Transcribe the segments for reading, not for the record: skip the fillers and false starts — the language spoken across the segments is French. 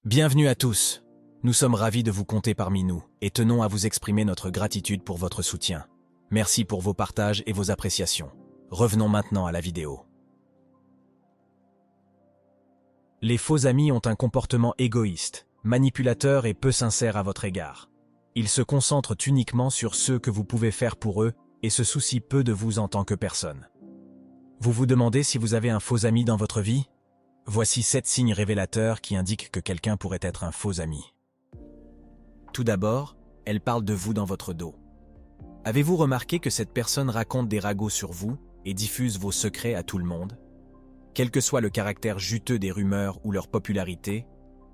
Bienvenue à tous. Nous sommes ravis de vous compter parmi nous et tenons à vous exprimer notre gratitude pour votre soutien. Merci pour vos partages et vos appréciations. Revenons maintenant à la vidéo. Les faux amis ont un comportement égoïste, manipulateur et peu sincère à votre égard. Ils se concentrent uniquement sur ce que vous pouvez faire pour eux et se soucient peu de vous en tant que personne. Vous vous demandez si vous avez un faux ami dans votre vie ? Voici 7 signes révélateurs qui indiquent que quelqu'un pourrait être un faux ami. Tout d'abord, elle parle de vous dans votre dos. Avez-vous remarqué que cette personne raconte des ragots sur vous et diffuse vos secrets à tout le monde ? Quel que soit le caractère juteux des rumeurs ou leur popularité,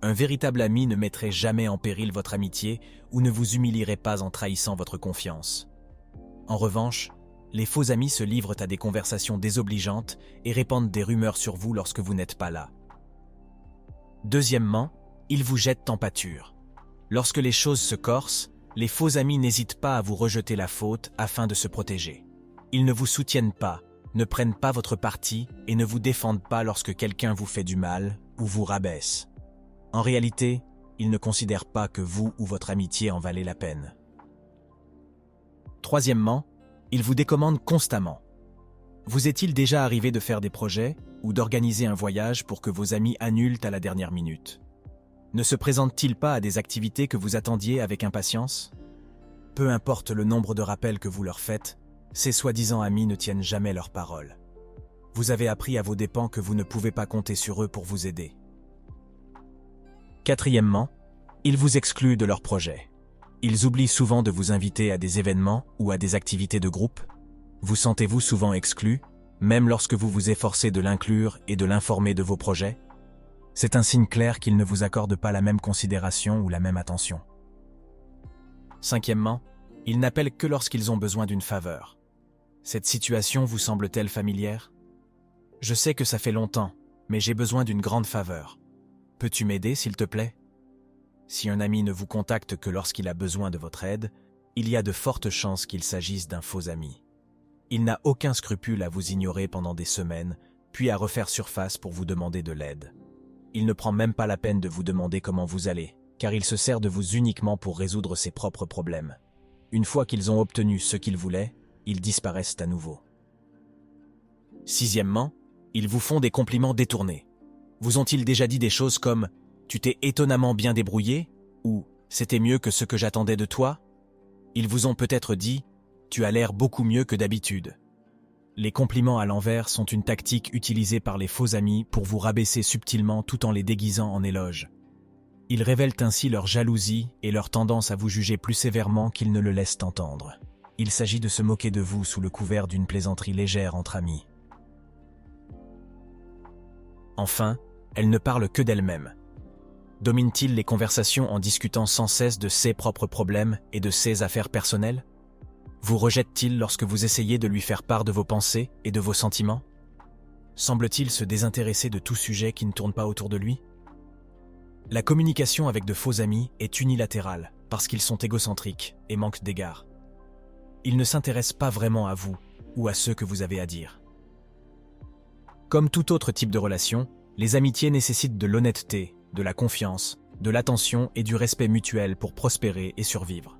un véritable ami ne mettrait jamais en péril votre amitié ou ne vous humilierait pas en trahissant votre confiance. En revanche, les faux amis se livrent à des conversations désobligeantes et répandent des rumeurs sur vous lorsque vous n'êtes pas là. Deuxièmement, ils vous jettent en pâture. Lorsque les choses se corsent, les faux amis n'hésitent pas à vous rejeter la faute afin de se protéger. Ils ne vous soutiennent pas, ne prennent pas votre parti et ne vous défendent pas lorsque quelqu'un vous fait du mal ou vous rabaisse. En réalité, ils ne considèrent pas que vous ou votre amitié en valait la peine. Troisièmement, ils vous décommandent constamment. Vous est-il déjà arrivé de faire des projets ou d'organiser un voyage pour que vos amis annulent à la dernière minute ? Ne se présentent-ils pas à des activités que vous attendiez avec impatience ? Peu importe le nombre de rappels que vous leur faites, ces soi-disant amis ne tiennent jamais leur parole. Vous avez appris à vos dépens que vous ne pouvez pas compter sur eux pour vous aider. Quatrièmement, ils vous excluent de leurs projets. Ils oublient souvent de vous inviter à des événements ou à des activités de groupe. Vous sentez-vous souvent exclu, même lorsque vous vous efforcez de l'inclure et de l'informer de vos projets ? C'est un signe clair qu'ils ne vous accordent pas la même considération ou la même attention. Cinquièmement, ils n'appellent que lorsqu'ils ont besoin d'une faveur. Cette situation vous semble-t-elle familière ? Je sais que ça fait longtemps, mais j'ai besoin d'une grande faveur. Peux-tu m'aider, s'il te plaît ? Si un ami ne vous contacte que lorsqu'il a besoin de votre aide, il y a de fortes chances qu'il s'agisse d'un faux ami. Il n'a aucun scrupule à vous ignorer pendant des semaines, puis à refaire surface pour vous demander de l'aide. Il ne prend même pas la peine de vous demander comment vous allez, car il se sert de vous uniquement pour résoudre ses propres problèmes. Une fois qu'ils ont obtenu ce qu'ils voulaient, ils disparaissent à nouveau. Sixièmement, ils vous font des compliments détournés. Vous ont-ils déjà dit des choses comme « Tu t'es étonnamment bien débrouillé » ou « C'était mieux que ce que j'attendais de toi » ? Ils vous ont peut-être dit « Tu as l'air beaucoup mieux que d'habitude ». Les compliments à l'envers sont une tactique utilisée par les faux amis pour vous rabaisser subtilement tout en les déguisant en éloges. Ils révèlent ainsi leur jalousie et leur tendance à vous juger plus sévèrement qu'ils ne le laissent entendre. Il s'agit de se moquer de vous sous le couvert d'une plaisanterie légère entre amis. Enfin, elles ne parlent que d'elles-mêmes. Dominent-ils les conversations en discutant sans cesse de ses propres problèmes et de ses affaires personnelles ? Vous rejette-t-il lorsque vous essayez de lui faire part de vos pensées et de vos sentiments ? Semble-t-il se désintéresser de tout sujet qui ne tourne pas autour de lui ? La communication avec de faux amis est unilatérale parce qu'ils sont égocentriques et manquent d'égard. Ils ne s'intéressent pas vraiment à vous ou à ce que vous avez à dire. Comme tout autre type de relation, les amitiés nécessitent de l'honnêteté, de la confiance, de l'attention et du respect mutuel pour prospérer et survivre.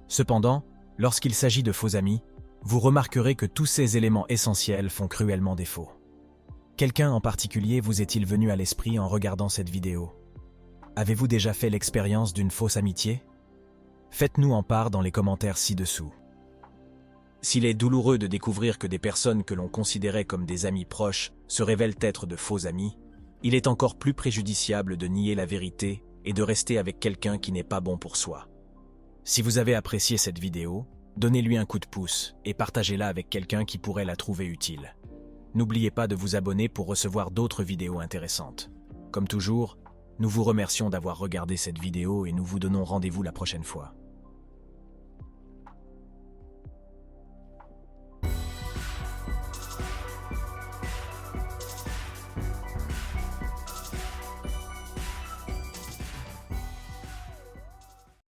Cependant, lorsqu'il s'agit de faux amis, vous remarquerez que tous ces éléments essentiels font cruellement défaut. Quelqu'un en particulier vous est-il venu à l'esprit en regardant cette vidéo ? Avez-vous déjà fait l'expérience d'une fausse amitié ? Faites-nous en part dans les commentaires ci-dessous. S'il est douloureux de découvrir que des personnes que l'on considérait comme des amis proches se révèlent être de faux amis, il est encore plus préjudiciable de nier la vérité et de rester avec quelqu'un qui n'est pas bon pour soi. Si vous avez apprécié cette vidéo, donnez-lui un coup de pouce et partagez-la avec quelqu'un qui pourrait la trouver utile. N'oubliez pas de vous abonner pour recevoir d'autres vidéos intéressantes. Comme toujours, nous vous remercions d'avoir regardé cette vidéo et nous vous donnons rendez-vous la prochaine fois.